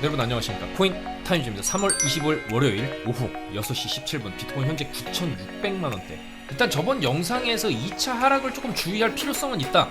여러분 안녕하십니까. 코인 타임즈입니다. 3월 25일 월요일 오후 6시 17분 비트코인 현재 9,600만원대. 일단 저번 영상에서 2차 하락을 조금 주의할 필요성은 있다,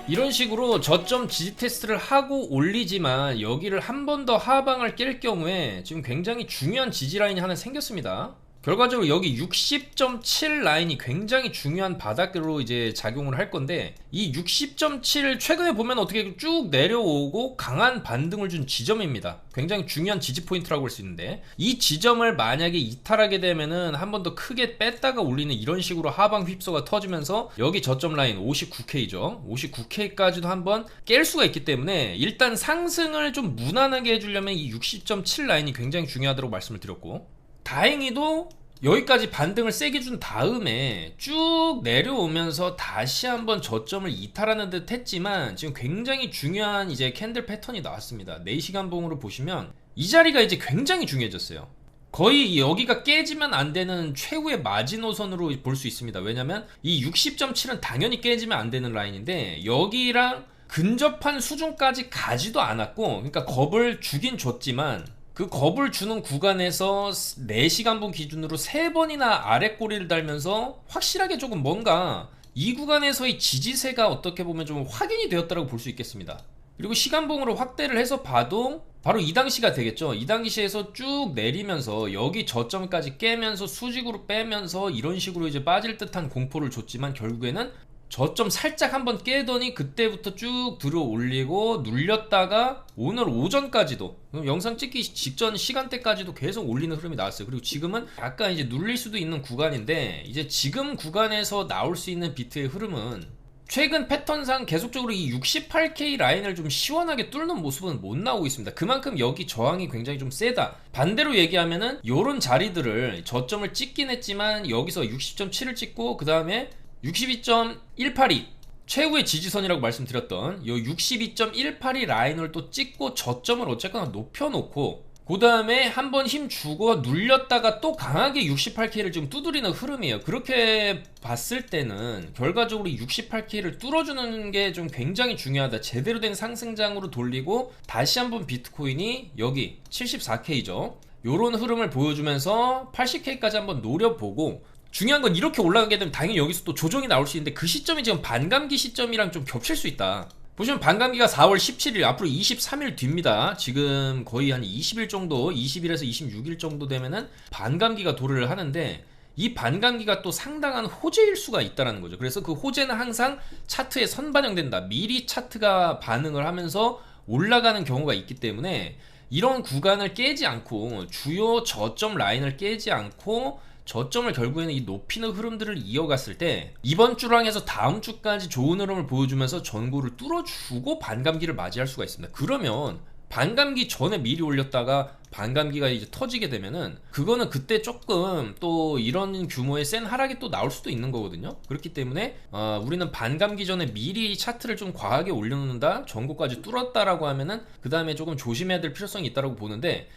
이런 식으로 저점 지지 테스트를 하고 올리지만 여기를 한 번 더 하방을 깰 경우에 지금 굉장히 중요한 지지 라인이 하나 생겼습니다. 결과적으로 여기 60.7 라인이 굉장히 중요한 바닥으로 이제 작용을 할 건데, 이 60.7 최근에 보면 어떻게 쭉 내려오고 강한 반등을 준 지점입니다. 굉장히 중요한 지지 포인트라고 할 수 있는데, 이 지점을 만약에 이탈하게 되면은 한 번 더 크게 뺐다가 올리는 이런 식으로 하방 휩소가 터지면서 여기 저점 라인 59K죠. 59K까지도 한번 깰 수가 있기 때문에 일단 상승을 좀 무난하게 해주려면 이 60.7 라인이 굉장히 중요하다고 말씀을 드렸고, 다행히도 여기까지 반등을 세게 준 다음에 쭉 내려오면서 다시 한번 저점을 이탈하는 듯 했지만 지금 굉장히 중요한 이제 캔들 패턴이 나왔습니다. 4시간 봉으로 보시면 이 자리가 이제 굉장히 중요해졌어요. 거의 여기가 깨지면 안 되는 최후의 마지노선으로 볼 수 있습니다. 왜냐면 이 60.7은 당연히 깨지면 안 되는 라인인데 여기랑 근접한 수준까지 가지도 않았고, 그러니까 겁을 주긴 줬지만 그 겁을 주는 구간에서 4시간 분 기준으로 3번이나 아래 꼬리를 달면서 확실하게 조금 뭔가 이 구간에서의 지지세가 어떻게 보면 좀 확인이 되었다고 볼 수 있겠습니다. 그리고 시간봉으로 확대를 해서 봐도 바로 이 당시가 되겠죠. 이 당시에서 쭉 내리면서 여기 저점까지 깨면서 수직으로 빼면서 이런 식으로 이제 빠질 듯한 공포를 줬지만 결국에는 저점 살짝 한번 깨더니 그때부터 쭉 들어 올리고 눌렸다가 오늘 오전까지도, 영상 찍기 직전 시간대까지도 계속 올리는 흐름이 나왔어요. 그리고 지금은 약간 이제 눌릴 수도 있는 구간인데, 이제 지금 구간에서 나올 수 있는 비트의 흐름은 최근 패턴상 계속적으로 이 68K 라인을 좀 시원하게 뚫는 모습은 못 나오고 있습니다. 그만큼 여기 저항이 굉장히 좀 세다. 반대로 얘기하면은 요런 자리들을 저점을 찍긴 했지만 여기서 60.7을 찍고 그 다음에 62.182 최후의 지지선이라고 말씀드렸던 요 62.182 라인을 또 찍고 저점을 어쨌거나 높여놓고 그 다음에 한번 힘 주고 눌렸다가 또 강하게 68K를 지금 두드리는 흐름이에요. 그렇게 봤을 때는 결과적으로 68K를 뚫어주는 게 좀 굉장히 중요하다. 제대로 된 상승장으로 돌리고 다시 한번 비트코인이 여기 74K죠. 요런 흐름을 보여주면서 80K까지 한번 노려보고, 중요한 건 이렇게 올라가게 되면 당연히 여기서 또 조정이 나올 수 있는데 그 시점이 지금 반감기 시점이랑 좀 겹칠 수 있다. 보시면 반감기가 4월 17일, 앞으로 23일 뒤입니다. 지금 거의 한 20일 정도, 20일에서 26일 정도 되면은 반감기가 도래를 하는데, 이 반감기가 또 상당한 호재일 수가 있다는 거죠. 그래서 그 호재는 항상 차트에 선반영된다. 미리 차트가 반응을 하면서 올라가는 경우가 있기 때문에 이런 구간을 깨지 않고, 주요 저점 라인을 깨지 않고 저점을 결국에는 이 높이는 흐름들을 이어갔을 때 이번 주랑 해서 다음 주까지 좋은 흐름을 보여주면서 전고를 뚫어주고 반감기를 맞이할 수가 있습니다. 그러면 반감기 전에 미리 올렸다가 반감기가 이제 터지게 되면은 그거는 그때 조금 또 이런 규모의 센 하락이 또 나올 수도 있는 거거든요. 그렇기 때문에 우리는 반감기 전에 미리 차트를 좀 과하게 올려놓는다, 전고까지 뚫었다라고 하면은 그 다음에 조금 조심해야 될 필요성이 있다고 보는데,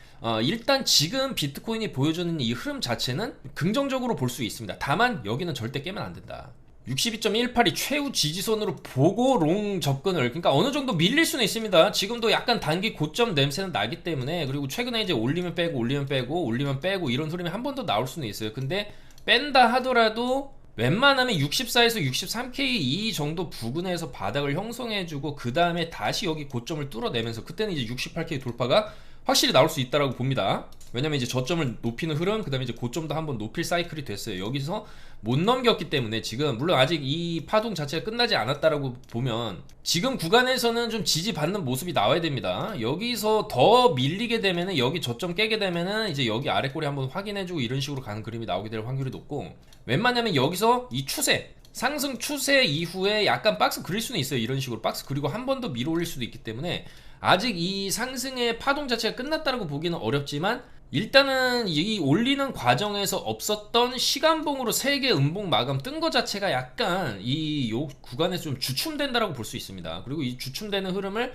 일단 지금 비트코인이 보여주는 이 흐름 자체는 긍정적으로 볼 수 있습니다. 다만 여기는 절대 깨면 안 된다. 62.182 최후 지지선으로 보고 롱 접근을, 그러니까 어느 정도 밀릴 수는 있습니다. 지금도 약간 단기 고점 냄새는 나기 때문에. 그리고 최근에 이제 올리면 빼고 올리면 빼고 올리면 빼고 이런 흐름이 한 번 더 나올 수는 있어요. 근데 뺀다 하더라도 웬만하면 64에서 63K 이 정도 부근에서 바닥을 형성해주고 그 다음에 다시 여기 고점을 뚫어내면서 그때는 이제 68K 돌파가 확실히 나올 수 있다라고 봅니다. 왜냐면 이제 저점을 높이는 흐름, 그 다음에 이제 고점도 한번 높일 사이클이 됐어요. 여기서 못 넘겼기 때문에 지금, 물론 아직 이 파동 자체가 끝나지 않았다라고 보면 지금 구간에서는 좀 지지받는 모습이 나와야 됩니다. 여기서 더 밀리게 되면은, 여기 저점 깨게 되면은 이제 여기 아래 꼬리 한번 확인해주고 이런 식으로 가는 그림이 나오게 될 확률이 높고, 웬만하면 여기서 이 추세, 상승 추세 이후에 약간 박스 그릴 수는 있어요. 이런 식으로 박스 그리고 한 번 더 밀어 올릴 수도 있기 때문에 아직 이 상승의 파동 자체가 끝났다고 보기는 어렵지만, 일단은 이 올리는 과정에서 없었던 시간봉으로 3개 음봉 마감 뜬 거 자체가 약간 이 요 구간에서 좀 주춤된다라고 볼 수 있습니다. 그리고 이 주춤되는 흐름을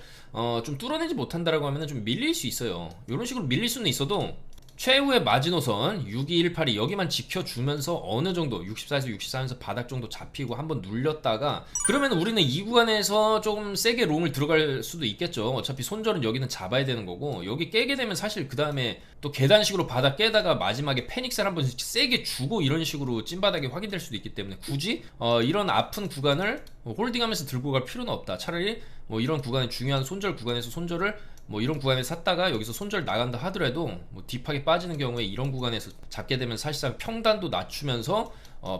좀 뚫어내지 못한다라고 하면 좀 밀릴 수 있어요. 이런 식으로 밀릴 수는 있어도 최후의 마지노선 6218이 여기만 지켜주면서 어느 정도 64에서 64에서 바닥 정도 잡히고 한번 눌렸다가, 그러면 우리는 이 구간에서 조금 세게 롱을 들어갈 수도 있겠죠. 어차피 손절은 여기는 잡아야 되는 거고, 여기 깨게 되면 사실 그 다음에 또 계단식으로 바닥 깨다가 마지막에 패닉셀 한번 세게 주고 이런 식으로 찐바닥이 확인될 수도 있기 때문에 굳이 이런 아픈 구간을 홀딩하면서 들고 갈 필요는 없다. 차라리 뭐 이런 구간에 중요한 손절 구간에서 손절을 뭐 이런 구간에 샀다가 여기서 손절 나간다 하더라도 뭐 딥하게 빠지는 경우에 이런 구간에서 잡게 되면 사실상 평단도 낮추면서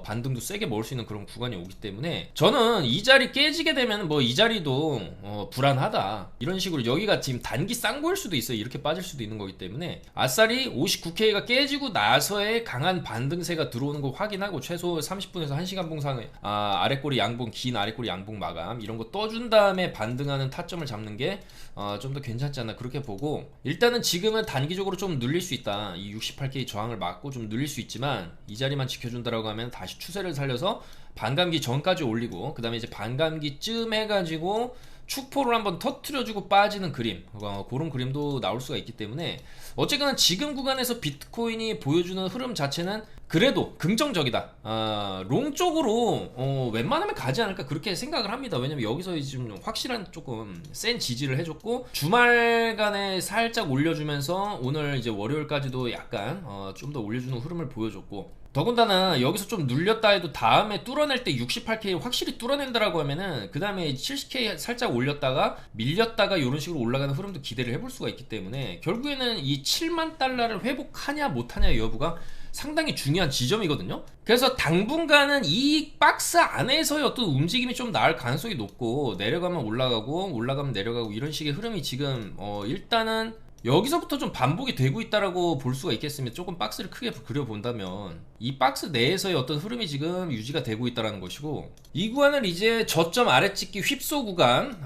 반등도 세게 먹을 수 있는 그런 구간이 오기 때문에, 저는 이 자리 깨지게 되면 뭐 이 자리도 불안하다 이런 식으로, 여기가 지금 단기 쌍보일 수도 있어요. 이렇게 빠질 수도 있는 거기 때문에 아싸리 59K가 깨지고 나서의 강한 반등세가 들어오는 거 확인하고 최소 30분에서 1시간 봉상 아래꼬리 양봉, 긴 아래꼬리 양봉 마감 이런 거 떠준 다음에 반등하는 타점을 잡는 게 좀 더 괜찮지 않나 그렇게 보고, 일단은 지금은 단기적으로 좀 눌릴 수 있다. 이 68K 저항을 막고 좀 눌릴 수 있지만 이 자리만 지켜준다라고 하면 다시 추세를 살려서 반감기 전까지 올리고, 그 다음에 이제 반감기쯤 해가지고 축포를 한번 터트려주고 빠지는 그림, 그런 그림도 나올 수가 있기 때문에 어쨌거나 지금 구간에서 비트코인이 보여주는 흐름 자체는 그래도 긍정적이다. 롱 쪽으로 웬만하면 가지 않을까 그렇게 생각을 합니다. 왜냐면 여기서 지금 확실한 조금 센 지지를 해줬고, 주말간에 살짝 올려주면서 오늘 이제 월요일까지도 약간 좀 더 올려주는 흐름을 보여줬고, 더군다나 여기서 좀 눌렸다 해도 다음에 뚫어낼 때 68K 확실히 뚫어낸다라고 하면은 그 다음에 70K 살짝 올렸다가 밀렸다가 이런 식으로 올라가는 흐름도 기대를 해볼 수가 있기 때문에, 결국에는 이 7만 달러를 회복하냐 못하냐 여부가 상당히 중요한 지점이거든요. 그래서 당분간은 이 박스 안에서의 어떤 움직임이 좀 나을 가능성이 높고, 내려가면 올라가고 올라가면 내려가고 이런 식의 흐름이 지금 일단은 여기서부터 좀 반복이 되고 있다라고 볼 수가 있겠습니다. 조금 박스를 크게 그려본다면 이 박스 내에서의 어떤 흐름이 지금 유지가 되고 있다는 것이고, 이 구간을 이제 저점 아래찍기 휩소 구간,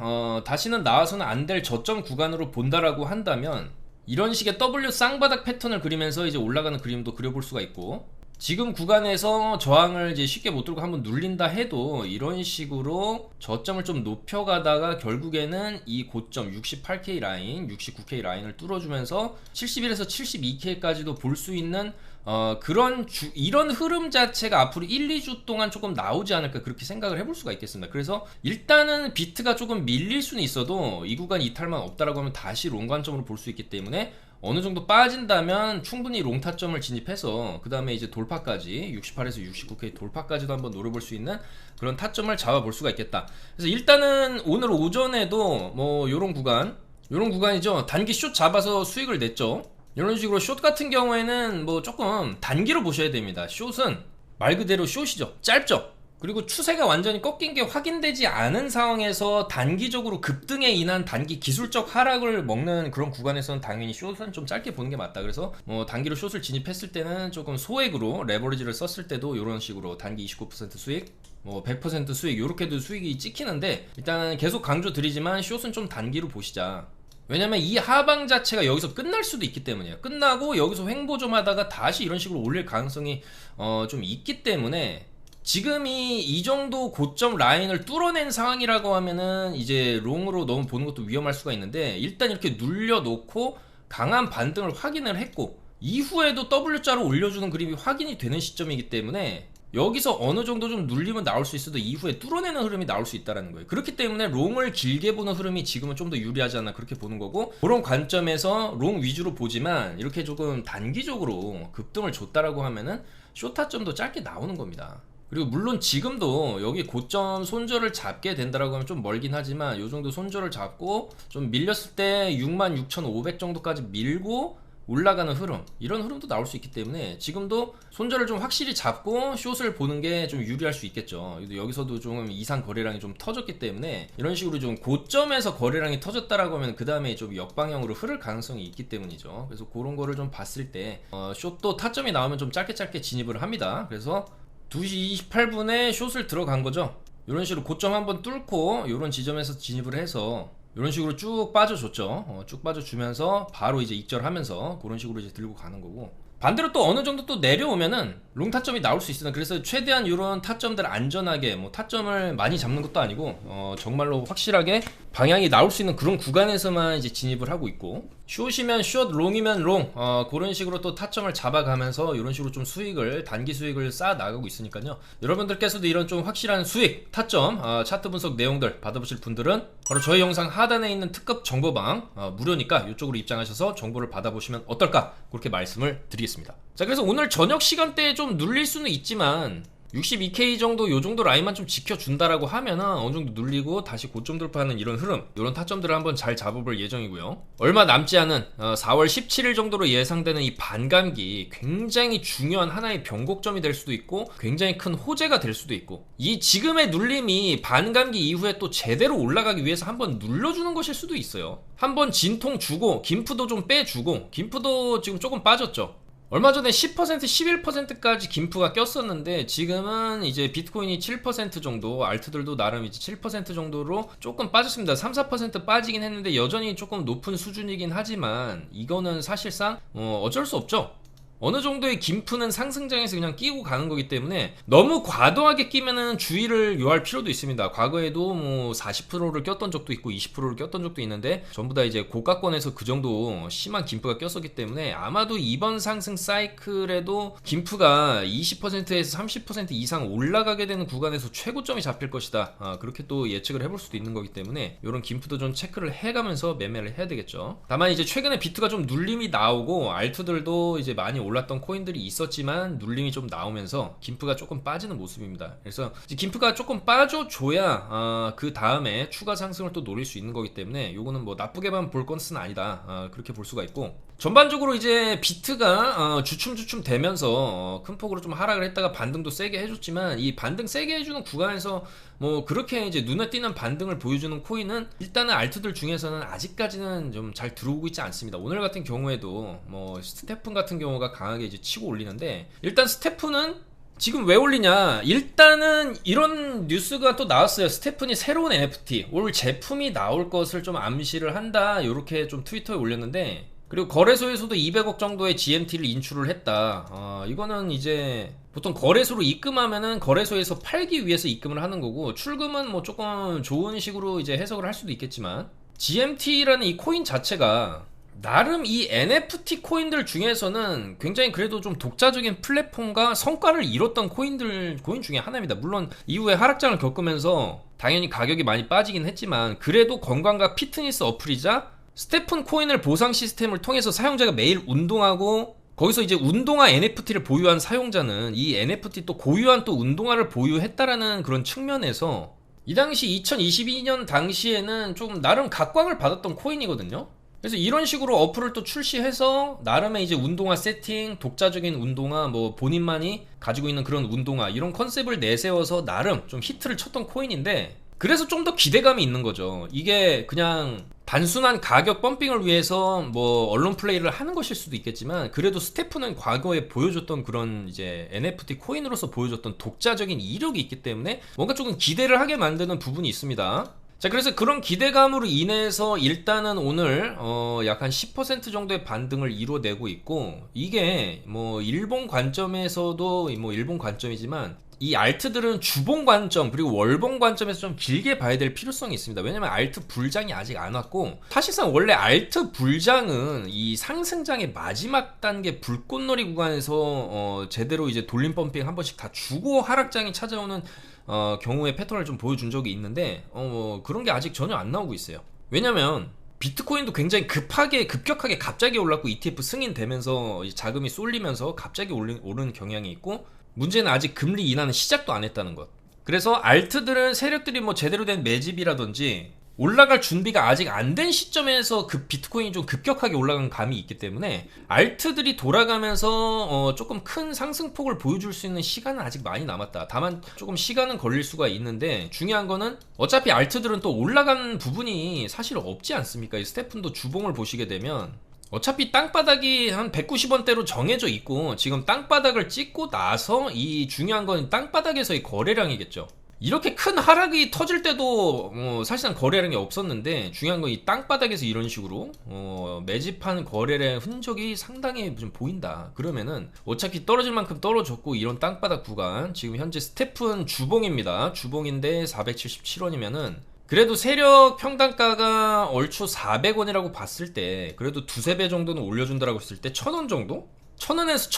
다시는 나와서는 안 될 저점 구간으로 본다라고 한다면 이런 식의 W 쌍바닥 패턴을 그리면서 이제 올라가는 그림도 그려볼 수가 있고, 지금 구간에서 저항을 이제 쉽게 못 들고 한번 눌린다 해도 이런 식으로 저점을 좀 높여가다가 결국에는 이 고점 68K 라인, 69K 라인을 뚫어주면서 71에서 72K까지도 볼 수 있는 이런 흐름 자체가 앞으로 1, 2주 동안 조금 나오지 않을까 그렇게 생각을 해볼 수가 있겠습니다. 그래서 일단은 비트가 조금 밀릴 수는 있어도 이 구간 이탈만 없다라고 하면 다시 롱 관점으로 볼 수 있기 때문에, 어느 정도 빠진다면 충분히 롱 타점을 진입해서 그 다음에 이제 돌파까지 68에서 69K 돌파까지도 한번 노려볼 수 있는 그런 타점을 잡아볼 수가 있겠다. 그래서 일단은 오늘 오전에도 뭐 요런 구간이죠. 단기 숏 잡아서 수익을 냈죠. 이런 식으로 숏 같은 경우에는 뭐 조금 단기로 보셔야 됩니다. 숏은 말 그대로 숏이죠. 짧죠. 그리고 추세가 완전히 꺾인 게 확인되지 않은 상황에서 단기적으로 급등에 인한 단기 기술적 하락을 먹는 그런 구간에서는 당연히 숏은 좀 짧게 보는 게 맞다. 그래서 뭐 단기로 숏을 진입했을 때는 조금 소액으로 레버리지를 썼을 때도 이런 식으로 단기 29% 수익, 뭐 100% 수익, 요렇게도 수익이 찍히는데, 일단 계속 강조 드리지만 숏은 좀 단기로 보시자. 왜냐면 이 하방 자체가 여기서 끝날 수도 있기 때문이에요. 끝나고 여기서 횡보 좀 하다가 다시 이런 식으로 올릴 가능성이 좀 있기 때문에, 지금이 이 정도 고점 라인을 뚫어낸 상황이라고 하면은 이제 롱으로 너무 보는 것도 위험할 수가 있는데, 일단 이렇게 눌려놓고 강한 반등을 확인을 했고 이후에도 W자로 올려주는 그림이 확인이 되는 시점이기 때문에, 여기서 어느 정도 좀 눌리면 나올 수 있어도 이후에 뚫어내는 흐름이 나올 수 있다는 거예요. 그렇기 때문에 롱을 길게 보는 흐름이 지금은 좀 더 유리하지 않나 그렇게 보는 거고, 그런 관점에서 롱 위주로 보지만 이렇게 조금 단기적으로 급등을 줬다라고 하면은 숏타점도 짧게 나오는 겁니다. 그리고 물론 지금도 여기 고점 손절을 잡게 된다라고 하면 좀 멀긴 하지만, 요 정도 손절을 잡고 좀 밀렸을 때 66,500 정도까지 밀고 올라가는 흐름, 이런 흐름도 나올 수 있기 때문에 지금도 손절을 좀 확실히 잡고 숏을 보는 게 좀 유리할 수 있겠죠. 여기서도 좀 이상 거래량이 좀 터졌기 때문에 이런 식으로 좀 고점에서 거래량이 터졌다라고 하면 그 다음에 좀 역방향으로 흐를 가능성이 있기 때문이죠. 그래서 그런 거를 좀 봤을 때 숏도 타점이 나오면 좀 짧게 진입을 합니다. 그래서 2시 28분에 숏을 들어간 거죠. 이런 식으로 고점 한번 뚫고 이런 지점에서 진입을 해서 이런 식으로 쭉 빠져줬죠. 쭉 빠져주면서 바로 이제 익절하면서 그런 식으로 이제 들고 가는 거고, 반대로 또 어느 정도 또 내려오면은 롱 타점이 나올 수 있으나 그래서 최대한 이런 타점들 안전하게 뭐 타점을 많이 잡는 것도 아니고 정말로 확실하게 방향이 나올 수 있는 그런 구간에서만 이제 진입을 하고 있고 숏이면 숏, 롱이면 롱 그런 식으로 또 타점을 잡아가면서 이런 식으로 좀 수익을 단기 수익을 쌓아 나가고 있으니까요. 여러분들께서도 이런 좀 확실한 수익 타점 차트 분석 내용들 받아보실 분들은 바로 저희 영상 하단에 있는 특급 정보방 무료니까 이쪽으로 입장하셔서 정보를 받아보시면 어떨까 그렇게 말씀을 드리겠습니다. 자, 그래서 오늘 저녁 시간대에 좀 눌릴 수는 있지만 62K 정도 요 정도 라인만 좀 지켜준다라고 하면은 어느 정도 눌리고 다시 고점 돌파하는 이런 흐름, 이런 타점들을 한번 잘 잡아볼 예정이고요. 얼마 남지 않은 4월 17일 정도로 예상되는 이 반감기 굉장히 중요한 하나의 변곡점이 될 수도 있고 굉장히 큰 호재가 될 수도 있고 이 지금의 눌림이 반감기 이후에 또 제대로 올라가기 위해서 한번 눌러주는 것일 수도 있어요. 한번 진통 주고 김프도 좀 빼주고 김프도 지금 조금 빠졌죠. 얼마 전에 10%, 11%까지 김프가 꼈었는데 지금은 이제 비트코인이 7% 정도, 알트들도 나름 이제 7% 정도로 조금 빠졌습니다. 3, 4% 빠지긴 했는데 여전히 조금 높은 수준이긴 하지만 이거는 사실상 어쩔 수 없죠. 어느 정도의 김프는 상승장에서 그냥 끼고 가는 거기 때문에 너무 과도하게 끼면은 주의를 요할 필요도 있습니다. 과거에도 뭐 40%를 꼈던 적도 있고 20%를 꼈던 적도 있는데 전부 다 이제 고가권에서 그 정도 심한 김프가 꼈었기 때문에 아마도 이번 상승 사이클에도 김프가 20%에서 30% 이상 올라가게 되는 구간에서 최고점이 잡힐 것이다. 그렇게 또 예측을 해볼 수도 있는 거기 때문에 이런 김프도 좀 체크를 해가면서 매매를 해야 되겠죠. 다만 이제 최근에 비트가 좀 눌림이 나오고 알트들도 이제 많이 올랐던 코인들이 있었지만 눌림이 좀 나오면서 김프가 조금 빠지는 모습입니다. 그래서 김프가 조금 빠져줘야 그 다음에 추가 상승을 또 노릴 수 있는 거기 때문에 요거는 뭐 나쁘게만 볼 것은 아니다. 그렇게 볼 수가 있고 전반적으로 이제 비트가 주춤주춤 되면서 큰 폭으로 좀 하락을 했다가 반등도 세게 해줬지만 이 반등 세게 해주는 구간에서 뭐 그렇게 이제 눈에 띄는 반등을 보여주는 코인은 일단은 알트들 중에서는 아직까지는 좀 잘 들어오고 있지 않습니다. 오늘 같은 경우에도 뭐 스테픈 같은 경우가 강하게 이제 치고 올리는데 일단 스테픈은 지금 왜 올리냐? 일단은 이런 뉴스가 또 나왔어요. 스테픈이 새로운 NFT 올 제품이 나올 것을 좀 암시를 한다 이렇게 좀 트위터에 올렸는데 그리고 거래소에서도 200억 정도의 GMT를 인출을 했다. 이거는 이제 보통 거래소로 입금하면은 거래소에서 팔기 위해서 입금을 하는 거고 출금은 뭐 조금 좋은 식으로 이제 해석을 할 수도 있겠지만 GMT라는 이 코인 자체가 나름 이 NFT 코인들 중에서는 굉장히 그래도 좀 독자적인 플랫폼과 성과를 이뤘던 코인 중에 하나입니다. 물론 이후에 하락장을 겪으면서 당연히 가격이 많이 빠지긴 했지만 그래도 건강과 피트니스 어플이자 스테픈 코인을 보상 시스템을 통해서 사용자가 매일 운동하고 거기서 이제 운동화 NFT를 보유한 사용자는 이 NFT 또 고유한 또 운동화를 보유했다라는 그런 측면에서 이 당시 2022년 당시에는 좀 나름 각광을 받았던 코인이거든요. 그래서 이런 식으로 어플을 또 출시해서 나름의 이제 운동화 세팅, 독자적인 운동화, 뭐 본인만이 가지고 있는 그런 운동화 이런 컨셉을 내세워서 나름 좀 히트를 쳤던 코인인데 그래서 좀 더 기대감이 있는 거죠. 이게 그냥 단순한 가격 펌핑을 위해서 뭐 언론 플레이를 하는 것일 수도 있겠지만 그래도 스테프는 과거에 보여줬던 그런 이제 NFT 코인으로서 보여줬던 독자적인 이력이 있기 때문에 뭔가 조금 기대를 하게 만드는 부분이 있습니다. 자, 그래서 그런 기대감으로 인해서 일단은 오늘 약 한 10% 정도의 반등을 이뤄내고 있고 이게 뭐 일본 관점에서도 뭐 일본 관점이지만 이 알트들은 주봉 관점 그리고 월봉 관점에서 좀 길게 봐야 될 필요성이 있습니다. 왜냐면 알트 불장이 아직 안 왔고 사실상 원래 알트 불장은 이 상승장의 마지막 단계 불꽃놀이 구간에서 제대로 이제 돌림 펌핑 한 번씩 다 주고 하락장이 찾아오는 경우의 패턴을 좀 보여준 적이 있는데 그런 게 아직 전혀 안 나오고 있어요. 왜냐면 비트코인도 굉장히 급격하게 갑자기 올랐고 ETF 승인되면서 자금이 쏠리면서 갑자기 오르는 경향이 있고 문제는 아직 금리 인하는 시작도 안 했다는 것. 그래서 알트들은 세력들이 뭐 제대로 된 매집이라든지 올라갈 준비가 아직 안 된 시점에서 그 비트코인이 좀 급격하게 올라간 감이 있기 때문에 알트들이 돌아가면서 조금 큰 상승폭을 보여줄 수 있는 시간은 아직 많이 남았다. 다만 조금 시간은 걸릴 수가 있는데 중요한 거는 어차피 알트들은 또 올라간 부분이 사실 없지 않습니까? 이 스테픈도 주봉을 보시게 되면 어차피 땅바닥이 한 190원대로 정해져 있고 지금 땅바닥을 찍고 나서 이 중요한 건 땅바닥에서의 거래량이겠죠. 이렇게 큰 하락이 터질 때도 사실상 거래라는 게 없었는데, 중요한 건 이 땅바닥에서 이런 식으로 매집한 거래의 흔적이 상당히 좀 보인다. 그러면은 어차피 떨어질 만큼 떨어졌고, 이런 땅바닥 구간 지금 현재 스태픈 주봉입니다. 주봉인데 477원이면은 그래도 세력 평단가가 얼추 400원이라고 봤을 때, 그래도 두세 배 정도는 올려준다라고 했을 때 1000원 정도? 1000원에서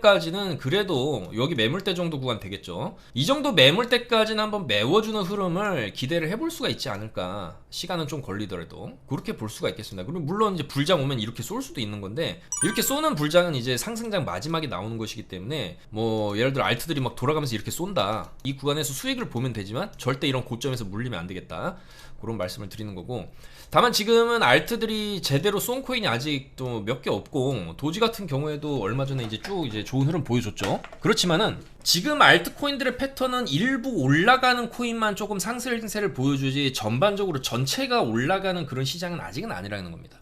1200원까지는 그래도 여기 매물대 정도 구간 되겠죠. 이 정도 매물대까지는 한번 메워주는 흐름을 기대를 해볼 수가 있지 않을까. 시간은 좀 걸리더라도 그렇게 볼 수가 있겠습니다. 그리고 물론 이제 불장 오면 이렇게 쏠 수도 있는 건데, 이렇게 쏘는 불장은 이제 상승장 마지막에 나오는 것이기 때문에 뭐 예를 들어 알트들이 막 돌아가면서 이렇게 쏜다, 이 구간에서 수익을 보면 되지만 절대 이런 고점에서 물리면 안 되겠다, 그런 말씀을 드리는 거고. 다만 지금은 알트들이 제대로 쏜 코인이 아직도 몇 개 없고, 도지 같은 경우에도 얼마 전에 이제 쭉 이제 좋은 흐름 보여줬죠. 그렇지만은 지금 알트 코인들의 패턴은 일부 올라가는 코인만 조금 상승세를 보여주지, 전반적으로 전체가 올라가는 그런 시장은 아직은 아니라는 겁니다.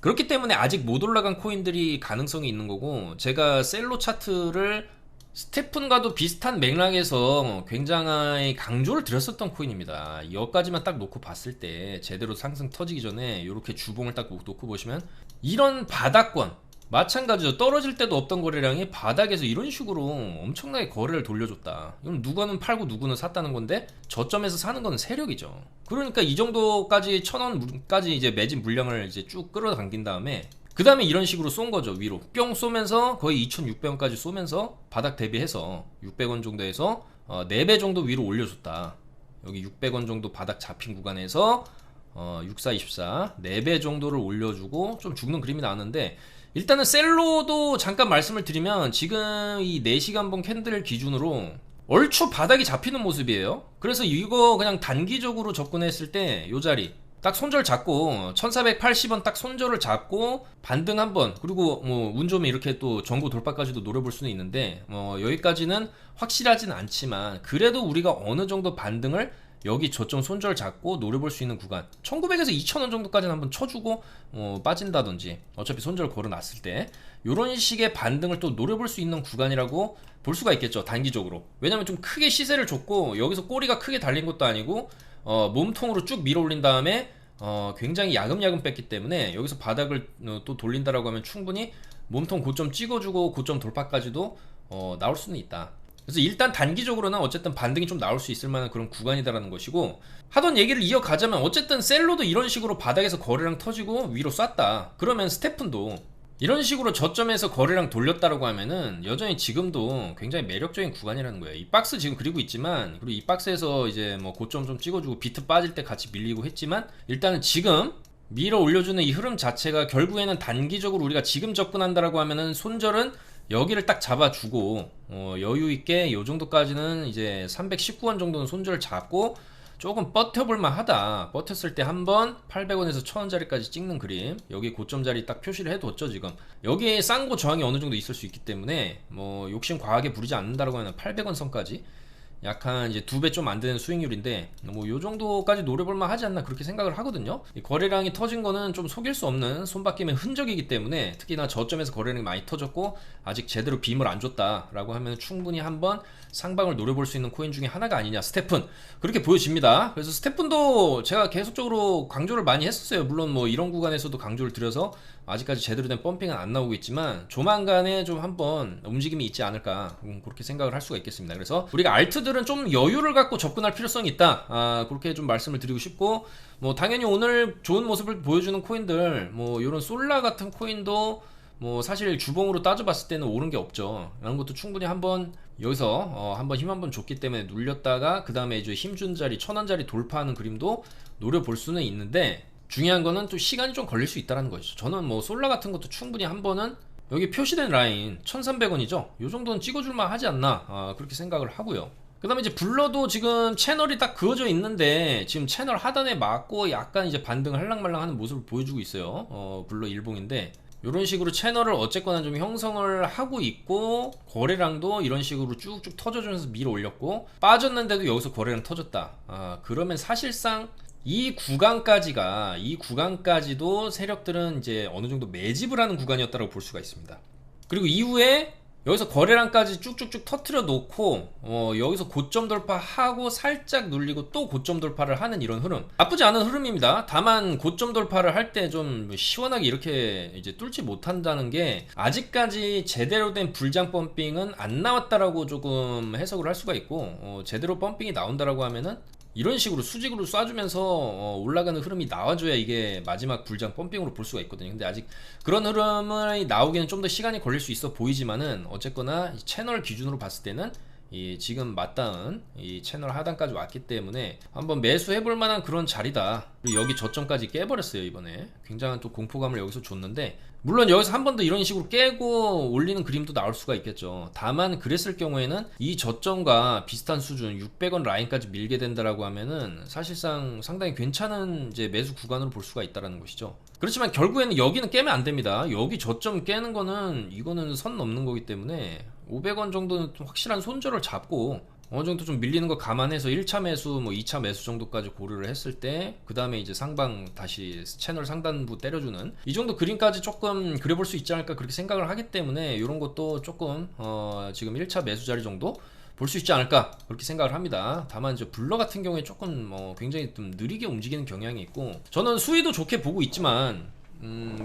그렇기 때문에 아직 못 올라간 코인들이 가능성이 있는 거고, 제가 셀로 차트를 스테픈과도 비슷한 맥락에서 굉장히 강조를 드렸었던 코인입니다. 여기까지만 딱 놓고 봤을 때, 제대로 상승 터지기 전에 이렇게 주봉을 딱 놓고 보시면 이런 바닥권 마찬가지죠. 떨어질 때도 없던 거래량이 바닥에서 이런 식으로 엄청나게 거래를 돌려줬다. 이건 누구는 팔고 누구는 샀다는 건데, 저점에서 사는 건 세력이죠. 그러니까 이 정도까지 1000원까지 이제 매진 물량을 이제 쭉 끌어당긴 다음에, 그 다음에 이런 식으로 쏜 거죠. 위로 뿅 쏘면서 거의 2600원까지 쏘면서 바닥 대비해서 600원 정도에서 4배 정도 위로 올려줬다. 여기 600원 정도 바닥 잡힌 구간에서 6424 4배 정도를 올려주고 좀 죽는 그림이 나왔는데, 일단은 셀로도 잠깐 말씀을 드리면 지금 이 4시간 본 캔들 기준으로 얼추 바닥이 잡히는 모습이에요. 그래서 이거 그냥 단기적으로 접근했을 때 요 자리 딱 손절 잡고 1480원 딱 손절을 잡고 반등 한번, 그리고 뭐 운 좋으면 이렇게 또 전고 돌파까지도 노려볼 수는 있는데, 여기까지는 확실하진 않지만 그래도 우리가 어느 정도 반등을 여기 저점 손절 잡고 노려볼 수 있는 구간 1900에서 2000원 정도까지는 한번 쳐주고 빠진다든지, 어차피 손절 걸어놨을 때 이런 식의 반등을 또 노려볼 수 있는 구간이라고 볼 수가 있겠죠, 단기적으로. 왜냐면 좀 크게 시세를 줬고 여기서 꼬리가 크게 달린 것도 아니고 몸통으로 쭉 밀어 올린 다음에 굉장히 야금야금 뺐기 때문에, 여기서 바닥을 또 돌린다라고 하면 충분히 몸통 고점 찍어주고 고점 돌파까지도 나올 수는 있다. 그래서 일단 단기적으로는 어쨌든 반등이 좀 나올 수 있을 만한 그런 구간이다라는 것이고, 하던 얘기를 이어가자면 어쨌든 셀로도 이런 식으로 바닥에서 거래량 터지고 위로 쐈다. 그러면 스테픈도 이런 식으로 저점에서 거래량 돌렸다라고 하면은 여전히 지금도 굉장히 매력적인 구간이라는 거예요. 이 박스 지금 그리고 있지만, 그리고 이 박스에서 이제 뭐 고점 좀 찍어주고 비트 빠질 때 같이 밀리고 했지만, 일단은 지금 밀어 올려주는 이 흐름 자체가 결국에는 단기적으로 우리가 지금 접근한다라고 하면은 손절은 여기를 딱 잡아주고 여유 있게 요 정도까지는 이제 319원 정도는 손절 잡고 조금 버텨볼만 하다. 버텼을 때 한번 800원에서 1000원짜리까지 찍는 그림, 여기 고점 자리 딱 표시를 해뒀죠. 지금 여기에 쌍고 저항이 어느 정도 있을 수 있기 때문에 뭐 욕심 과하게 부리지 않는다라고 하면 800원 선까지 약한 이제 2배 좀 안 되는 수익률인데, 뭐 요 정도까지 노려볼만 하지 않나 그렇게 생각을 하거든요. 이 거래량이 터진 거는 좀 속일 수 없는 손바뀜의 흔적이기 때문에, 특히나 저점에서 거래량이 많이 터졌고 아직 제대로 빔을 안 줬다라고 하면 충분히 한번 상방을 노려볼 수 있는 코인 중에 하나가 아니냐, 스테픈, 그렇게 보여집니다. 그래서 스테픈도 제가 계속적으로 강조를 많이 했었어요. 물론 뭐 이런 구간에서도 강조를 드려서 아직까지 제대로 된 펌핑은 안 나오고 있지만 조만간에 좀 한번 움직임이 있지 않을까, 그렇게 생각을 할 수가 있겠습니다. 그래서 우리가 알트들은 좀 여유를 갖고 접근할 필요성이 있다, 그렇게 좀 말씀을 드리고 싶고, 뭐 당연히 오늘 좋은 모습을 보여주는 코인들, 뭐 이런 솔라 같은 코인도 뭐 사실 주봉으로 따져봤을 때는 오른 게 없죠. 이런 것도 충분히 한번 여기서 한번 힘 한번 줬기 때문에 눌렸다가 그 다음에 이제 힘준 자리 1000원짜리 돌파하는 그림도 노려볼 수는 있는데, 중요한 거는 또 시간이 좀 걸릴 수 있다는 거죠. 저는 뭐 솔라 같은 것도 충분히 한 번은 여기 표시된 라인 1300원이죠. 요 정도는 찍어줄만 하지 않나, 그렇게 생각을 하고요. 그 다음에 이제 블러도 지금 채널이 딱 그어져 있는데 지금 채널 하단에 맞고 약간 이제 반등을 할랑말랑 하는 모습을 보여주고 있어요. 블러 일봉인데 이런 식으로 채널을 어쨌거나 좀 형성을 하고 있고, 거래량도 이런 식으로 쭉쭉 터져주면서 밀어 올렸고, 빠졌는데도 여기서 거래량 터졌다. 그러면 사실상 이 구간까지도 세력들은 이제 어느 정도 매집을 하는 구간이었다고 볼 수가 있습니다. 그리고 이후에 여기서 거래량까지 쭉쭉쭉 터트려 놓고 여기서 고점 돌파하고 살짝 눌리고 또 고점 돌파를 하는 이런 흐름, 나쁘지 않은 흐름입니다. 다만 고점 돌파를 할 때 좀 시원하게 이렇게 이제 뚫지 못한다는 게 아직까지 제대로 된 불장 펌핑은 안 나왔다라고 조금 해석을 할 수가 있고, 제대로 펌핑이 나온다라고 하면은 이런 식으로 수직으로 쏴주면서 올라가는 흐름이 나와줘야 이게 마지막 불장 펌핑으로 볼 수가 있거든요. 근데 아직 그런 흐름이 나오기는 좀 더 시간이 걸릴 수 있어 보이지만은, 어쨌거나 채널 기준으로 봤을 때는 이 지금 맞닿은 이 채널 하단까지 왔기 때문에 한번 매수해볼 만한 그런 자리다. 그리고 여기 저점까지 깨버렸어요. 이번에 굉장한 또 공포감을 여기서 줬는데, 물론 여기서 한 번 더 이런 식으로 깨고 올리는 그림도 나올 수가 있겠죠. 다만 그랬을 경우에는 이 저점과 비슷한 수준 600원 라인까지 밀게 된다라고 하면은 사실상 상당히 괜찮은 이제 매수 구간으로 볼 수가 있다라는 것이죠. 그렇지만 결국에는 여기는 깨면 안 됩니다. 여기 저점 깨는 거는 이거는 선 넘는 거기 때문에 500원 정도는 좀 확실한 손절을 잡고 어느 정도 좀 밀리는 거 감안해서 1차 매수, 뭐 2차 매수 정도까지 고려를 했을 때, 그 다음에 이제 상방 다시 채널 상단부 때려주는 이 정도 그림까지 조금 그려볼 수 있지 않을까 그렇게 생각을 하기 때문에, 이런 것도 조금 지금 1차 매수 자리 정도 볼 수 있지 않을까 그렇게 생각을 합니다. 다만 이제 블러 같은 경우에 조금 굉장히 좀 느리게 움직이는 경향이 있고, 저는 수위도 좋게 보고 있지만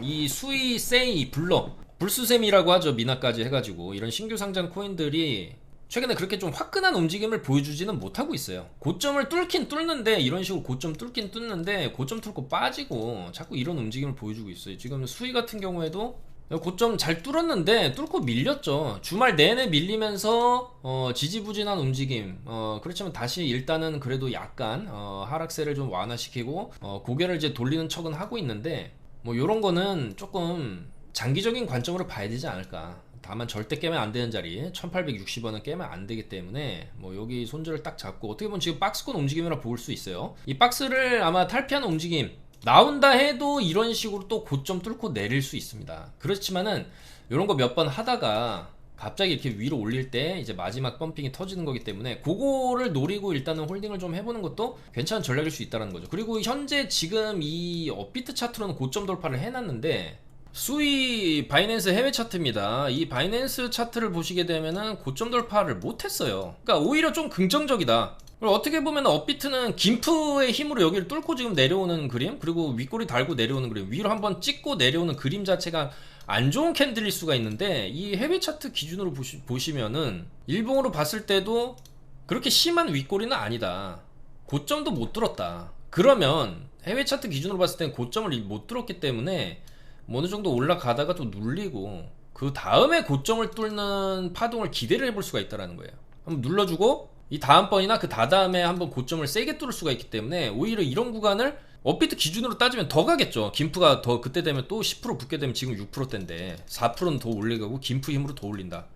이 수위, 세이, 블러, 불수셈이라고 하죠. 미나까지 해가지고 이런 신규 상장 코인들이 최근에 그렇게 좀 화끈한 움직임을 보여주지는 못하고 있어요. 고점을 뚫긴 뚫는데, 이런 식으로 고점 뚫긴 뚫는데 고점 뚫고 빠지고 자꾸 이런 움직임을 보여주고 있어요. 지금 수위 같은 경우에도 고점 잘 뚫었는데 뚫고 밀렸죠. 주말 내내 밀리면서 지지부진한 움직임. 그렇지만 다시 일단은 그래도 약간 하락세를 좀 완화시키고 고개를 이제 돌리는 척은 하고 있는데, 뭐 요런 거는 조금 장기적인 관점으로 봐야 되지 않을까. 다만 절대 깨면 안 되는 자리 1860원은 깨면 안 되기 때문에 뭐 여기 손절을 딱 잡고, 어떻게 보면 지금 박스권 움직임이라 볼 수 있어요. 이 박스를 아마 탈피하는 움직임 나온다 해도 이런 식으로 또 고점 뚫고 내릴 수 있습니다. 그렇지만은 이런 거 몇 번 하다가 갑자기 이렇게 위로 올릴 때 이제 마지막 펌핑이 터지는 거기 때문에, 그거를 노리고 일단은 홀딩을 좀 해보는 것도 괜찮은 전략일 수 있다는 거죠. 그리고 현재 지금 이 업비트 차트로는 고점 돌파를 해놨는데, 수위 바이낸스 해외 차트입니다. 이 바이낸스 차트를 보시게 되면은 고점 돌파를 못했어요. 그러니까 오히려 좀 긍정적이다. 그리고 어떻게 보면 업비트는 김프의 힘으로 여기를 뚫고 지금 내려오는 그림, 그리고 윗꼬리 달고 내려오는 그림, 위로 한번 찍고 내려오는 그림 자체가 안 좋은 캔들일 수가 있는데, 이 해외 차트 기준으로 보시면은 일봉으로 봤을 때도 그렇게 심한 윗꼬리는 아니다. 고점도 못 뚫었다. 그러면 해외 차트 기준으로 봤을 땐 고점을 못 뚫었기 때문에 어느 정도 올라가다가 또 눌리고 그 다음에 고점을 뚫는 파동을 기대를 해볼 수가 있다는 거예요. 한번 눌러주고 이 다음번이나 그 다다음에 한번 고점을 세게 뚫을 수가 있기 때문에, 오히려 이런 구간을 업비트 기준으로 따지면 더 가겠죠. 김프가 더 그때 되면 또 10% 붙게 되면 지금 6%대인데 4%는 더 올리고 김프 힘으로 더 올린다.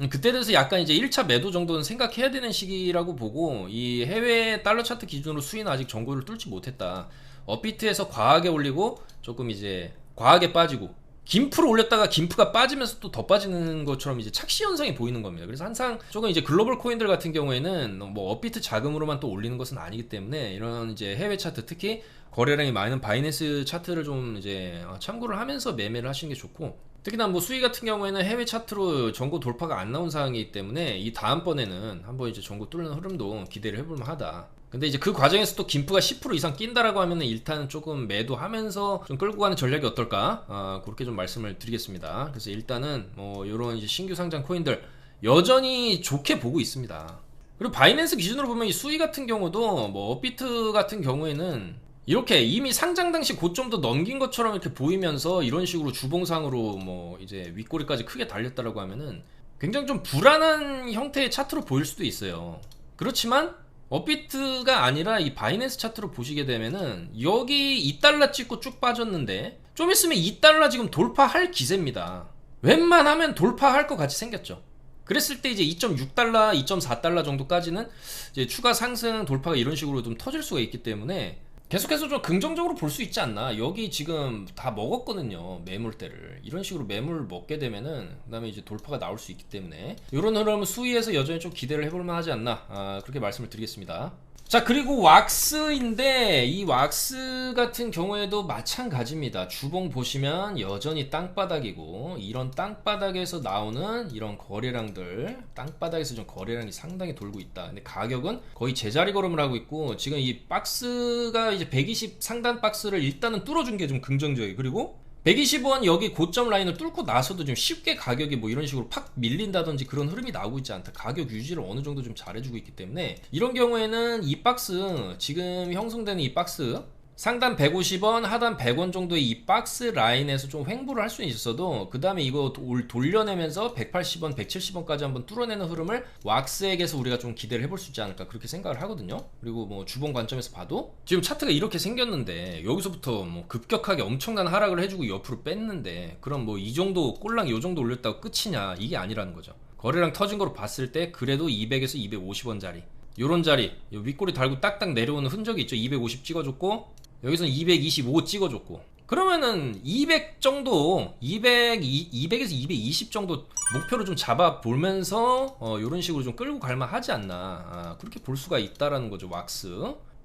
그때 돼서 약간 이제 1차 매도 정도는 생각해야 되는 시기라고 보고, 이 해외 달러 차트 기준으로 수위는 아직 정고를 뚫지 못했다. 업비트에서 과하게 올리고 조금 이제 과하게 빠지고, 김프로 올렸다가 김프가 빠지면서 또 더 빠지는 것처럼 이제 착시 현상이 보이는 겁니다. 그래서 항상 조금 이제 글로벌 코인들 같은 경우에는 뭐 업비트 자금으로만 또 올리는 것은 아니기 때문에, 이런 이제 해외 차트, 특히 거래량이 많은 바이낸스 차트를 좀 이제 참고를 하면서 매매를 하시는 게 좋고, 특히나 뭐 수위 같은 경우에는 해외 차트로 전고 돌파가 안 나온 상황이기 때문에 이 다음번에는 한번 이제 전고 뚫는 흐름도 기대를 해볼 만하다. 근데 이제 그 과정에서 또 김프가 10% 이상 낀다라고 하면은 일단은 조금 매도하면서 좀 끌고 가는 전략이 어떨까, 그렇게 좀 말씀을 드리겠습니다. 그래서 일단은 뭐 요런 이제 신규 상장 코인들 여전히 좋게 보고 있습니다. 그리고 바이낸스 기준으로 보면 이 수위 같은 경우도 뭐 업비트 같은 경우에는 이렇게 이미 상장 당시 고점도 넘긴 것처럼 이렇게 보이면서 이런 식으로 주봉상으로 뭐 이제 윗꼬리까지 크게 달렸다라고 하면은 굉장히 좀 불안한 형태의 차트로 보일 수도 있어요. 그렇지만 업비트가 아니라 이 바이낸스 차트로 보시게 되면은 여기 2달러 찍고 쭉 빠졌는데 좀 있으면 2달러 지금 돌파할 기세입니다. 웬만하면 돌파할 것 같이 생겼죠. 그랬을 때 이제 2.6달러, 2.4달러 정도까지는 이제 추가 상승 돌파가 이런 식으로 좀 터질 수가 있기 때문에 계속해서 좀 긍정적으로 볼 수 있지 않나. 여기 지금 다 먹었거든요, 매물대를. 이런 식으로 매물 먹게 되면은 그 다음에 이제 돌파가 나올 수 있기 때문에 이런 흐름은 수위에서 여전히 좀 기대를 해볼 만하지 않나, 그렇게 말씀을 드리겠습니다. 자, 그리고 왁스인데 이 왁스 같은 경우에도 마찬가지입니다. 주봉 보시면 여전히 땅바닥이고, 이런 땅바닥에서 나오는 이런 거래량들, 땅바닥에서 좀 거래량이 상당히 돌고 있다. 근데 가격은 거의 제자리 걸음을 하고 있고, 지금 이 박스가 이제 120 상단 박스를 일단은 뚫어준 게 좀 긍정적이에요. 그리고 120원 여기 고점 라인을 뚫고 나서도 좀 쉽게 가격이 뭐 이런 식으로 팍 밀린다든지 그런 흐름이 나오고 있지 않다. 가격 유지를 어느 정도 좀 잘해주고 있기 때문에 이런 경우에는 이 박스, 지금 형성되는 이 박스 상단 150원, 하단 100원 정도의 이 박스 라인에서 좀 횡보를 할 수는 있어도, 그 다음에 이거 돌려내면서 180원, 170원까지 한번 뚫어내는 흐름을 왁스액에서 우리가 좀 기대를 해볼 수 있지 않을까, 그렇게 생각을 하거든요. 그리고 뭐 주봉 관점에서 봐도 지금 차트가 이렇게 생겼는데 여기서부터 뭐 급격하게 엄청난 하락을 해주고 옆으로 뺐는데, 그럼 뭐 이 정도 꼴랑 요 정도 올렸다고 끝이냐, 이게 아니라는 거죠. 거래량 터진 거로 봤을 때 그래도 200에서 250원짜리 요런 자리, 요 윗꼬리 달고 딱딱 내려오는 흔적이 있죠. 250 찍어줬고 여기서는 225 찍어줬고, 그러면은 200 정도, 200에서 220 정도 목표를 좀 잡아보면서 이런 식으로 좀 끌고 갈만 하지 않나, 그렇게 볼 수가 있다라는 거죠, 왁스.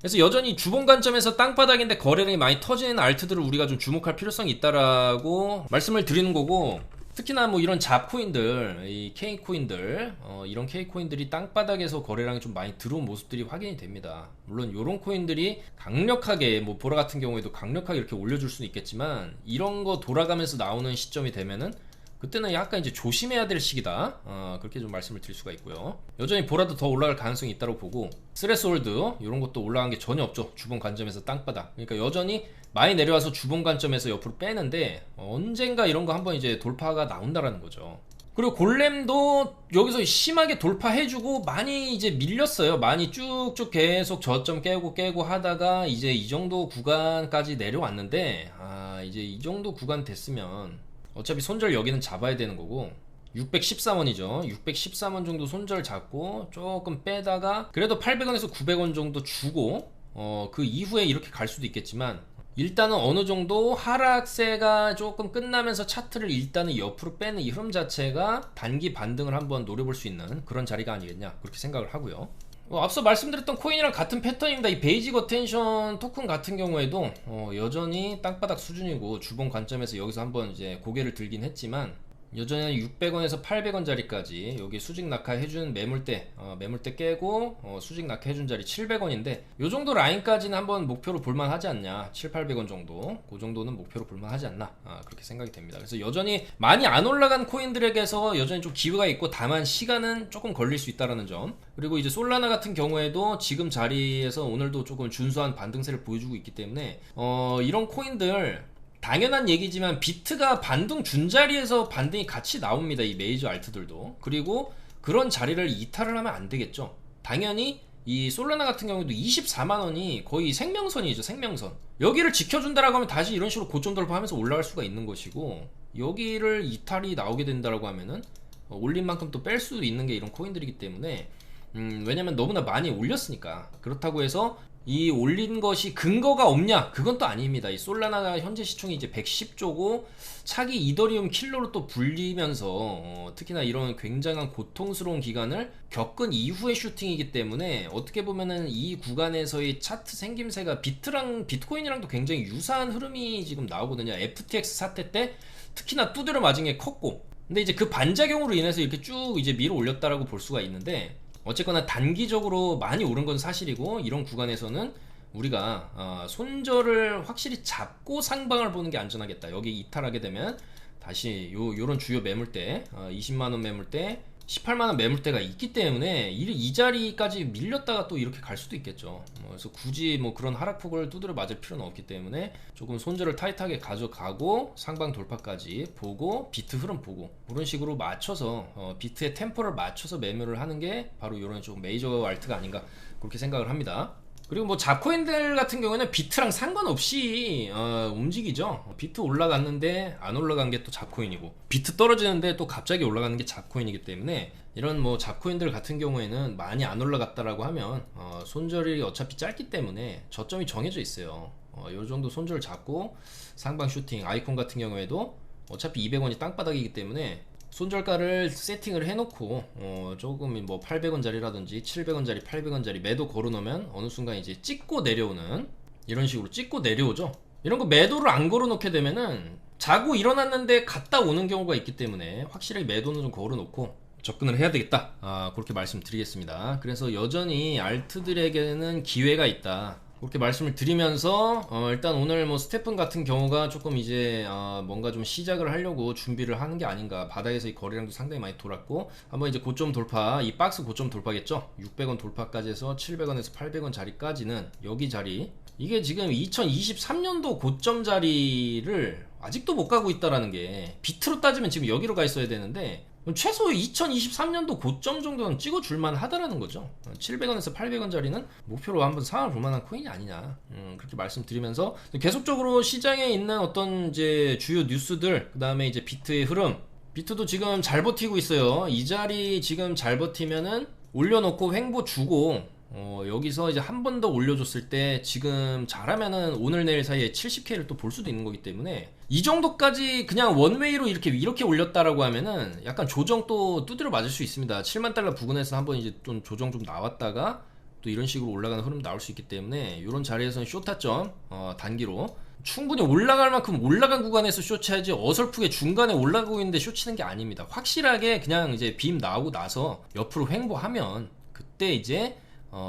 그래서 여전히 주봉 관점에서 땅바닥인데 거래량이 많이 터지는 알트들을 우리가 좀 주목할 필요성이 있다라고 말씀을 드리는 거고, 특히나 뭐 이런 잡코인들, 이 K코인들, 이런 K코인들이 땅바닥에서 거래량이 좀 많이 들어온 모습들이 확인이 됩니다. 물론 이런 코인들이 강력하게, 뭐 보라 같은 경우에도 강력하게 이렇게 올려줄 수는 있겠지만, 이런 거 돌아가면서 나오는 시점이 되면은 그때는 약간 이제 조심해야 될 시기다, 그렇게 좀 말씀을 드릴 수가 있고요. 여전히 보라도 더 올라갈 가능성이 있다고 보고, 스레스홀드 이런 것도 올라간 게 전혀 없죠. 주봉 관점에서 땅바닥. 그러니까 여전히 많이 내려와서 주봉 관점에서 옆으로 빼는데 언젠가 이런 거 한번 이제 돌파가 나온다라는 거죠. 그리고 골렘도 여기서 심하게 돌파해주고 많이 이제 밀렸어요. 많이 쭉쭉 계속 저점 깨고 하다가 이제 이 정도 구간까지 내려왔는데, 이제 이 정도 구간 됐으면 어차피 손절 여기는 잡아야 되는 거고, 613원이죠. 613원 정도 손절 잡고 조금 빼다가 그래도 800원에서 900원 정도 주고, 그 이후에 이렇게 갈 수도 있겠지만, 일단은 어느 정도 하락세가 조금 끝나면서 차트를 일단은 옆으로 빼는 이 흐름 자체가 단기 반등을 한번 노려볼 수 있는 그런 자리가 아니겠냐, 그렇게 생각을 하고요. 앞서 말씀드렸던 코인이랑 같은 패턴입니다. 이 베이직 어텐션 토큰 같은 경우에도 여전히 땅바닥 수준이고, 주봉 관점에서 여기서 한번 이제 고개를 들긴 했지만, 여전히 600원에서 800원짜리까지 여기 수직 낙하 해준 매물대, 매물대 깨고 수직 낙하 해준 자리 700원인데, 요 정도 라인까지는 한번 목표로 볼만 하지 않냐. 7, 800원 정도, 그 정도는 목표로 볼만 하지 않나, 그렇게 생각이 됩니다. 그래서 여전히 많이 안 올라간 코인들에게서 여전히 좀 기회가 있고, 다만 시간은 조금 걸릴 수 있다는 점. 그리고 이제 솔라나 같은 경우에도 지금 자리에서 오늘도 조금 준수한 반등세를 보여주고 있기 때문에, 이런 코인들 당연한 얘기지만 비트가 반등 준 자리에서 반등이 같이 나옵니다. 이 메이저 알트들도. 그리고 그런 자리를 이탈을 하면 안 되겠죠. 당연히 이 솔라나 같은 경우도 24만원이 거의 생명선이죠. 생명선. 여기를 지켜준다라고 하면 다시 이런 식으로 고점 돌파하면서 올라갈 수가 있는 것이고, 여기를 이탈이 나오게 된다라고 하면은 올린 만큼 또 뺄 수 있는 게 이런 코인들이기 때문에, 왜냐면 너무나 많이 올렸으니까. 그렇다고 해서 이 올린 것이 근거가 없냐? 그건 또 아닙니다. 이 솔라나가 현재 시총이 이제 110조고 차기 이더리움 킬러로 또 불리면서, 특히나 이런 굉장한 고통스러운 기간을 겪은 이후의 슈팅이기 때문에, 어떻게 보면은 이 구간에서의 차트 생김새가 비트코인이랑도 굉장히 유사한 흐름이 지금 나오거든요. FTX 사태 때 특히나 두드려 맞은 게 컸고, 근데 이제 그 반작용으로 인해서 이렇게 쭉 이제 밀어 올렸다라고 볼 수가 있는데, 어쨌거나 단기적으로 많이 오른 건 사실이고, 이런 구간에서는 우리가 손절을 확실히 잡고 상방을 보는 게 안전하겠다. 여기 이탈하게 되면 다시 요런 주요 매물대, 20만원 매물대, 18만원 매물대가 있기 때문에 이 자리까지 밀렸다가 또 이렇게 갈 수도 있겠죠. 그래서 굳이 뭐 그런 하락폭을 두드려 맞을 필요는 없기 때문에 조금 손절을 타이트하게 가져가고 상방 돌파까지 보고, 비트 흐름 보고, 그런 식으로 맞춰서 비트의 템포를 맞춰서 매매를 하는 게 바로 이런 좀 메이저 알트가 아닌가, 그렇게 생각을 합니다. 그리고 뭐 잡코인들 같은 경우에는 비트랑 상관없이 움직이죠. 비트 올라갔는데 안 올라간 게 또 잡코인이고, 비트 떨어지는데 또 갑자기 올라가는 게 잡코인이기 때문에, 이런 뭐 잡코인들 같은 경우에는 많이 안 올라갔다라고 하면 손절이 어차피 짧기 때문에 저점이 정해져 있어요. 요 정도 손절 잡고 상방 슈팅, 아이콘 같은 경우에도 어차피 200원이 땅바닥이기 때문에 손절가를 세팅을 해놓고 조금 뭐 800원짜리라든지 700원짜리 800원짜리 매도 걸어놓으면 어느 순간 이제 찍고 내려오는, 이런 식으로 찍고 내려오죠. 이런 거 매도를 안 걸어놓게 되면은 자고 일어났는데 갔다 오는 경우가 있기 때문에 확실하게 매도는 좀 걸어놓고 접근을 해야 되겠다, 그렇게 말씀드리겠습니다. 그래서 여전히 알트들에게는 기회가 있다, 그렇게 말씀을 드리면서 일단 오늘 뭐 스테픈 같은 경우가 조금 이제 뭔가 좀 시작을 하려고 준비를 하는 게 아닌가. 바닥에서 이 거래량도 상당히 많이 돌았고 한번 이제 고점 돌파, 이 박스 고점 돌파겠죠. 600원 돌파까지 해서 700원에서 800원 자리까지는 여기 자리, 이게 지금 2023년도 고점 자리를 아직도 못 가고 있다라는 게, 비트로 따지면 지금 여기로 가 있어야 되는데 최소 2023년도 고점 정도는 찍어줄만 하다라는 거죠. 700원에서 800원 자리는 목표로 한번 삼아볼 만한 코인이 아니냐, 그렇게 말씀드리면서 계속적으로 시장에 있는 어떤 이제 주요 뉴스들, 그 다음에 이제 비트의 흐름, 비트도 지금 잘 버티고 있어요. 이 자리 지금 잘 버티면은 올려놓고 횡보 주고 여기서 이제 한 번 더 올려줬을 때 지금 잘하면은 오늘 내일 사이에 70K를 또 볼 수도 있는 거기 때문에, 이 정도까지 그냥 원웨이로 이렇게 올렸다라고 하면은 약간 조정 또 두드려 맞을 수 있습니다. 7만 달러 부근에서 한번 이제 좀 조정 좀 나왔다가 또 이런 식으로 올라가는 흐름 나올 수 있기 때문에, 이런 자리에서는 쇼 타점 단기로 충분히 올라갈 만큼 올라간 구간에서 쇼 쳐야지, 어설프게 중간에 올라가고 있는데 쇼 치는 게 아닙니다. 확실하게 그냥 이제 빔 나오고 나서 옆으로 횡보하면 그때 이제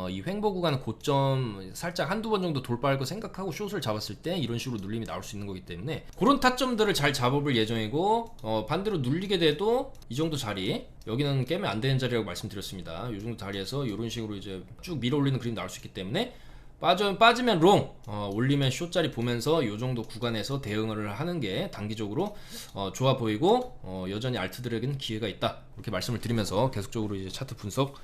이 횡보 구간 고점 살짝 한두 번 정도 돌파할 거 생각하고 숏을 잡았을 때 이런 식으로 눌림이 나올 수 있는 거기 때문에, 그런 타점들을 잘 잡아볼 예정이고, 반대로 눌리게 돼도 이 정도 자리, 여기는 깨면 안 되는 자리라고 말씀드렸습니다. 이 정도 자리에서 이런 식으로 이제 쭉 밀어 올리는 그림 나올 수 있기 때문에, 빠지면 롱, 올리면 숏 자리 보면서 이 정도 구간에서 대응을 하는 게 단기적으로 좋아 보이고, 여전히 알트들에게는 기회가 있다, 이렇게 말씀을 드리면서 계속적으로 이제 차트 분석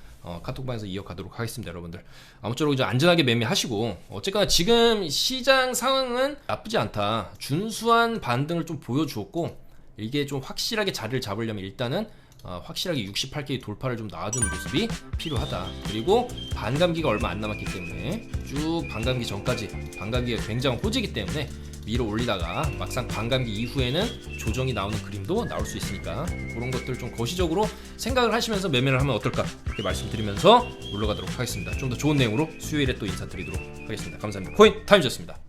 카톡방에서 이어가도록 하겠습니다. 여러분들 아무쪼록 이제 안전하게 매매하시고, 어쨌거나 지금 시장 상황은 나쁘지 않다, 준수한 반등을 좀 보여주었고, 이게 좀 확실하게 자리를 잡으려면 일단은 확실하게 68K 돌파를 좀 나와주는 모습이 필요하다. 그리고 반감기가 얼마 안 남았기 때문에 쭉 반감기 전까지, 반감기가 굉장한 호재이기 때문에 밀어 올리다가 막상 반감기 이후에는 조정이 나오는 그림도 나올 수 있으니까, 그런 것들 좀 거시적으로 생각을 하시면서 매매를 하면 어떨까, 이렇게 말씀드리면서 물러가도록 하겠습니다. 좀 더 좋은 내용으로 수요일에 또 인사드리도록 하겠습니다. 감사합니다. 코인 타임즈였습니다.